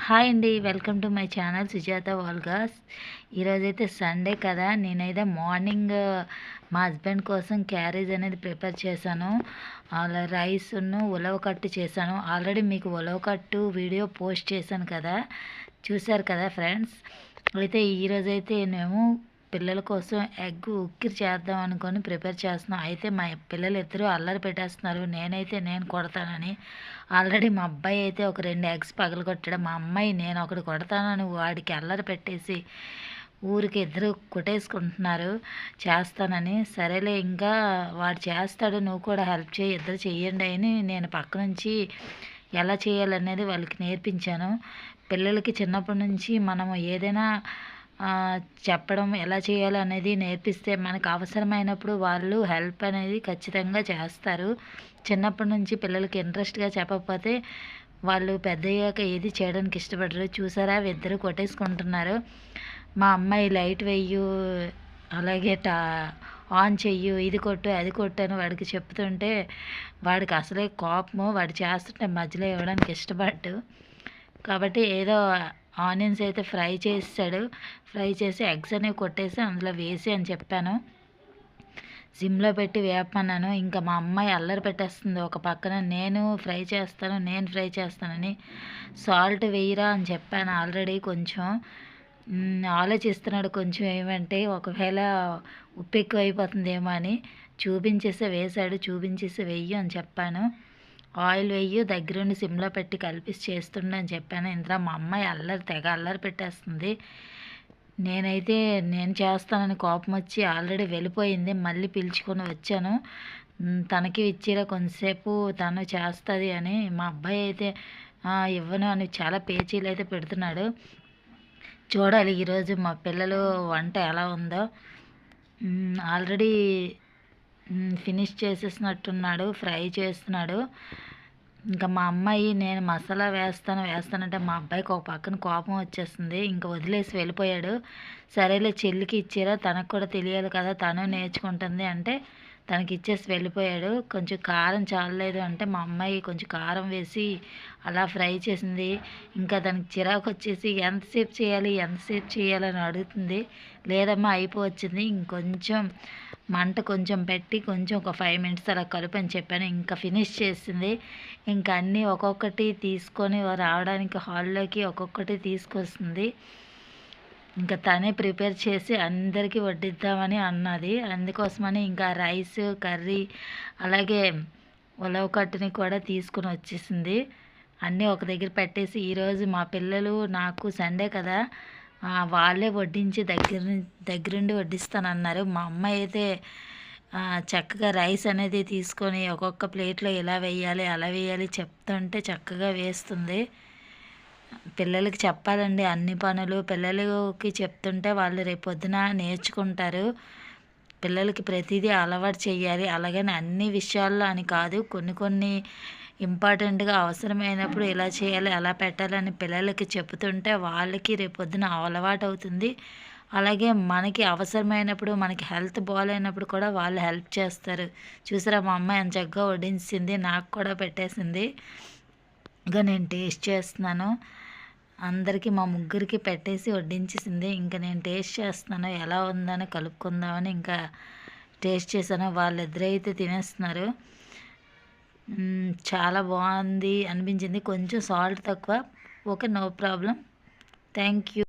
Hi అండి. Welcome to my channel Sujatha vlogs. ఈరోజైతే Sunday కదా, నేనైతే మార్నింగ్ మా హస్బెండ్ కోసం క్యారేజ్ అనేది ప్రిపేర్ చేశాను. అలా రైస్ను ఉలవకట్టు చేశాను. ఆల్రెడీ మీకు ఉలవకట్టు వీడియో పోస్ట్ చేశాను కదా, చూశారు కదా ఫ్రెండ్స్. అయితే ఈరోజైతే మేము పిల్లల కోసం ఎగ్ ఉక్కిరి చేద్దాం అనుకొని ప్రిపేర్ చేస్తున్నాం. అయితే మా పిల్లలు ఇద్దరు అల్లరి పెట్టేస్తున్నారు. నేను కొడతానని. ఆల్రెడీ మా అబ్బాయి అయితే ఒక 2 ఎగ్స్ పగలగొట్టాడు. మా అమ్మాయి నేను ఒకటి కొడతానని వాడికి అల్లరి పెట్టేసి ఊరికి ఇద్దరు కొట్టేసుకుంటున్నారు చేస్తానని. సరేలే ఇంకా వాడు చేస్తాడు, నువ్వు కూడా హెల్ప్ చేయి, ఇద్దరు చెయ్యండి అని నేను పక్క నుంచి ఎలా చేయాలనేది వాళ్ళకి నేర్పించాను. పిల్లలకి చిన్నప్పటి నుంచి మనము ఏదైనా చెప్పడం ఎలా చేయాలో అనేది నేర్పిస్తే మనకు అవసరమైనప్పుడు వాళ్ళు హెల్ప్ అనేది ఖచ్చితంగా చేస్తారు. చిన్నప్పటి నుంచి పిల్లలకి ఇంట్రెస్ట్గా చెప్పకపోతే వాళ్ళు పెద్దయ్యాక ఏది చేయడానికి ఇష్టపడరు. చూసారా, ఇద్దరు కొట్టేసుకుంటున్నారు. మా అమ్మాయి లైట్ వెయ్యు, అలాగే ఆన్ చెయ్యు, ఇది కొట్టు అది కొట్టు అని వాడికి చెప్తుంటే వాడికి అసలే కోపము. వాడు చేస్తుంటే మధ్యలో ఇవ్వడానికి ఇష్టపడ్డు. కాబట్టి ఏదో ఆనియన్స్ అయితే ఫ్రై చేసాడు. ఫ్రై చేసి ఎగ్స్ అనేవి కొట్టేసి అందులో వేసి అని చెప్పాను. సిమ్లో పెట్టి వేపమన్నాను. ఇంకా మా అమ్మాయి అల్లరి పెట్టేస్తుంది ఒక పక్కన. నేను ఫ్రై చేస్తానని. సాల్ట్ వేయరా అని చెప్పాను ఆల్రెడీ. కొంచెం ఆలోచిస్తున్నాడు కొంచెం ఏమంటే ఒకవేళ ఉప్పు ఎక్కువ అయిపోతుందేమో అని. చూపించేసి వెయ్యి అని చెప్పాను. ఆయిల్ వెయ్యి, దగ్గరుండి సిమ్లో పెట్టి కలిపేసి చేస్తుండని చెప్పాను. ఇందులో మా అమ్మాయి తెగ అల్లరి పెట్టేస్తుంది. నేను చేస్తానని కోపం వచ్చి ఆల్రెడీ వెళ్ళిపోయింది. మళ్ళీ పిలుచుకొని వచ్చాను. తనకి ఇచ్చిరా కొంతసేపు తను చేస్తుంది అని. మా అబ్బాయి అయితే ఇవ్వను అని చాలా పేచీలు అయితే పెడుతున్నాడు. చూడాలి ఈరోజు మా పిల్లలు వంట ఎలా ఉందో. ఆల్రెడీ ఫినిష్ చేసేసినట్టున్నాడు, ఫ్రై చేస్తున్నాడు. ఇంకా మా అమ్మాయి నేను మసాలా వేస్తానంటే మా అబ్బాయికి ఒక పక్కన కోపం వచ్చేస్తుంది. ఇంకా వదిలేసి వెళ్ళిపోయాడు. సరేలే చెల్లికి ఇచ్చారా, తనకు కూడా తెలియాలి కదా, తను నేర్చుకుంటుంది అంటే తనకి ఇచ్చేసి వెళ్ళిపోయాడు. కొంచెం కారం చాలలేదు అంటే మా అమ్మాయి కొంచెం కారం వేసి అలా ఫ్రై చేసింది. ఇంకా దానికి చిరాకు వచ్చేసి ఎంతసేపు చేయాలని అడుగుతుంది. లేదమ్మా అయిపోవచ్చింది, ఇంకొంచెం మంట కొంచెం పెట్టి కొంచెం ఒక 5 మినిట్స్ అలా కలుపని చెప్పాను. ఇంకా ఫినిష్ చేసింది. ఇంకా అన్నీ ఒక్కొక్కటి తీసుకొని రావడానికి హాల్లోకి ఒక్కొక్కటి తీసుకొస్తుంది. ఇంకా తనే ప్రిపేర్ చేసి అందరికీ వడ్డిద్దామని అన్నది. అందుకోసమని ఇంకా రైస్, కర్రీ, అలాగే ఉలవకట్టుని కూడా తీసుకుని వచ్చేసింది. అన్నీ ఒక దగ్గర పెట్టేసి ఈరోజు మా పిల్లలు నాకు సండే కదా వాళ్ళే వడ్డించి దగ్గరుండి వడ్డిస్తానన్నారు. మా అమ్మాయి అయితే చక్కగా రైస్ అనేది తీసుకొని ఒక్కొక్క ప్లేట్లో ఇలా వేయాలి అలా వేయాలి చెప్తుంటే చక్కగా వేస్తుంది. పిల్లలకి చెప్పాలండి అన్ని పనులు. పిల్లలకి చెప్తుంటే వాళ్ళు రేపొద్దున నేర్చుకుంటారు. పిల్లలకి ప్రతిదీ అలవాటు చేయాలి. అలాగని అన్ని విషయాల్లో అని కాదు, కొన్ని ఇంపార్టెంట్గా అవసరమైనప్పుడు ఇలా చేయాలి అలా పెట్టాలని పిల్లలకి చెప్తుంటే వాళ్ళకి రేపొద్దున అలవాటు అవుతుంది. అలాగే మనకి అవసరమైనప్పుడు, మనకి హెల్త్ బాగాలేనప్పుడు కూడా వాళ్ళు హెల్ప్ చేస్తారు. చూసారా, మా అమ్మాయి ఎంత చక్కగా వడ్డించింది, నాకు కూడా పెట్టేసింది. ఇంకా నేను టేస్ట్ చేస్తున్నాను. అందరికీ మా ముగ్గురికి పెట్టేసి వడ్డించేసింది. ఇంకా నేను టేస్ట్ చేస్తున్నాను ఎలా ఉందని కలుపుకుందామని ఇంకా టేస్ట్ చేశాను. వాళ్ళిద్దరైతే తినేస్తున్నారు. చాలా బాగుంది అనిపించింది. కొంచెం సాల్ట్ తక్కువ. Okay, no problem. Thank you.